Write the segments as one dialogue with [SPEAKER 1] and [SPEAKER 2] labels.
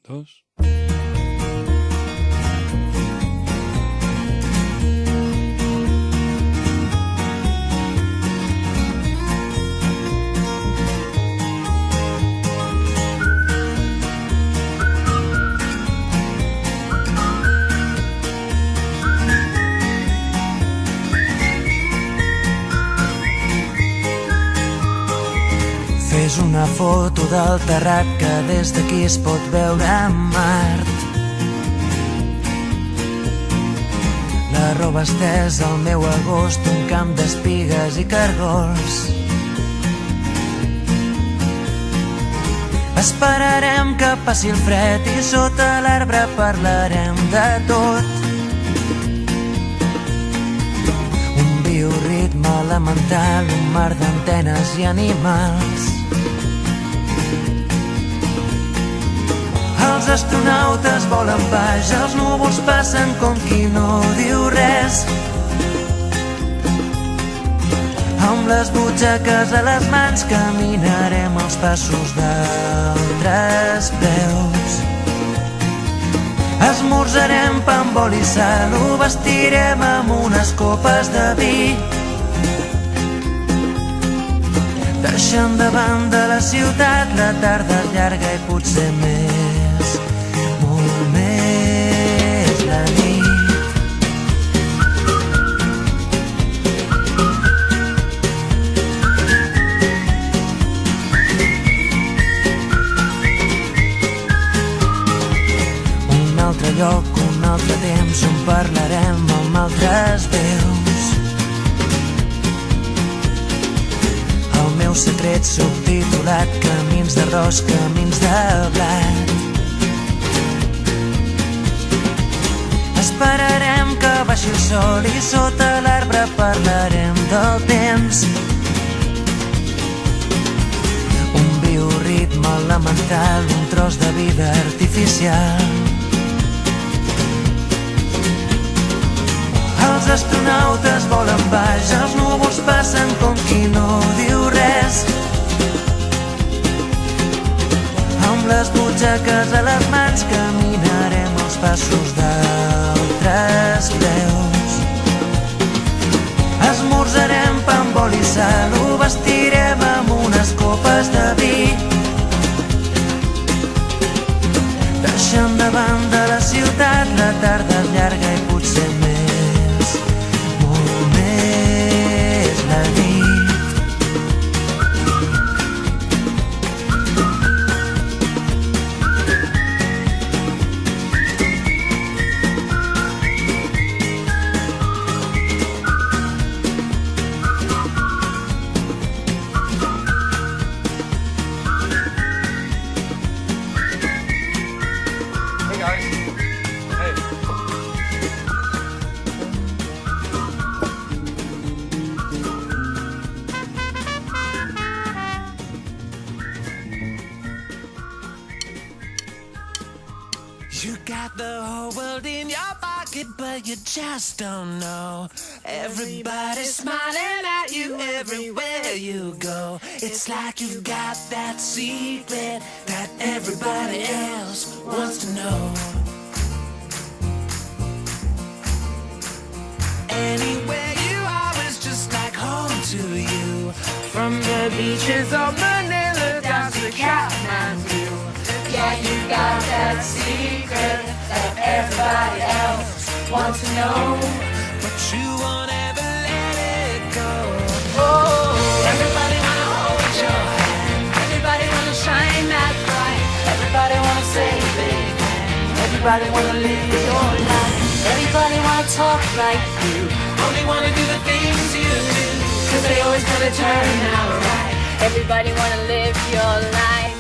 [SPEAKER 1] 2.
[SPEAKER 2] Fes una foto del terrat que des d'aquí es pot veure a Mart. La roba estesa al meu agost, un camp d'espigues i cargols. Esperarem que passi el fred i sota l'arbre parlarem de tot. Un bioritme elemental, un mar d'antenes i animals. Els astronautes volen baix, els núvols passen com qui no diu res. Amb les butxaques a les mans caminarem els passos d'altres peus. Esmorzarem pa amb oli i sal, ho vestirem amb unes copes de vi. Deixant de banda la ciutat, la tarda és llarga i potser més, molt més la nit. Un altre lloc, un altre temps, on parlarem amb altres veus. El meu secret subtitulat, camins d'arròs, camins de blat. Esperarem que baixi el sol i sota l'arbre parlarem del temps. Un bioritme elemental, un tros de vida artificial. Els astronautes volen baix, els núvols passen com qui no diu res. Amb les butxaques a les mans caminarem els passos d'altres peus. Esmorzarem pa amb oli i sal, ho vestirem amb unes copes de vi. Deixant de banda la ciutat, la tarda és llarga i potser més, molt més la nit. You got the whole world in your pocket, but you just don't know. Everybody's smiling at you everywhere you go. It's like you've got that secret that everybody else wants to know. Anywhere you are is just like home to you. From the beaches of Manila down to Kathmandu. Yeah, you got that secret that everybody else wants to know, but you won't ever let it go. Oh, everybody wanna hold your hand, everybody wanna shine that bright, everybody wanna say big man, everybody wanna live your life, everybody wanna talk like you, only wanna do the things you do, 'cause they always gonna turn out right. Everybody wanna live your life.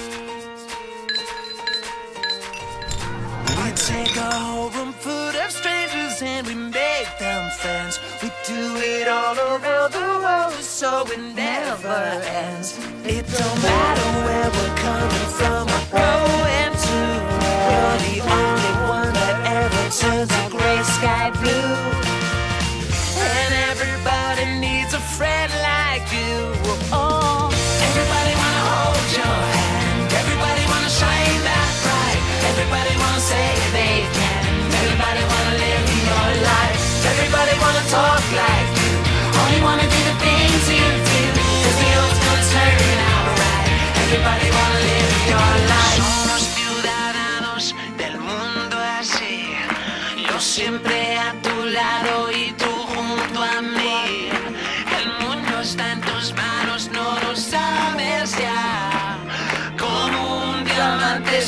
[SPEAKER 2] We take a whole room full of strangers and we make them friends. We do it all around the world so it never ends. It don't matter where we're coming from or going to. You're the only one that ever turns the gray sky blue. And everybody needs a friend like you. Oh, everybody wanna hold your hand, everybody wanna shine that bright, everybody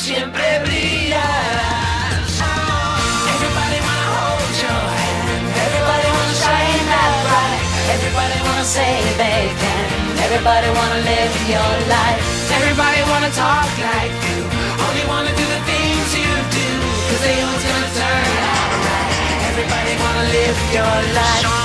[SPEAKER 2] siempre brillarás. Everybody wanna hold your hand, everybody wanna shine that bright, everybody wanna say they can, everybody wanna live your life, everybody wanna talk like you, only wanna do the things you do, 'cause they know it's gonna turn out right. Everybody wanna live your life.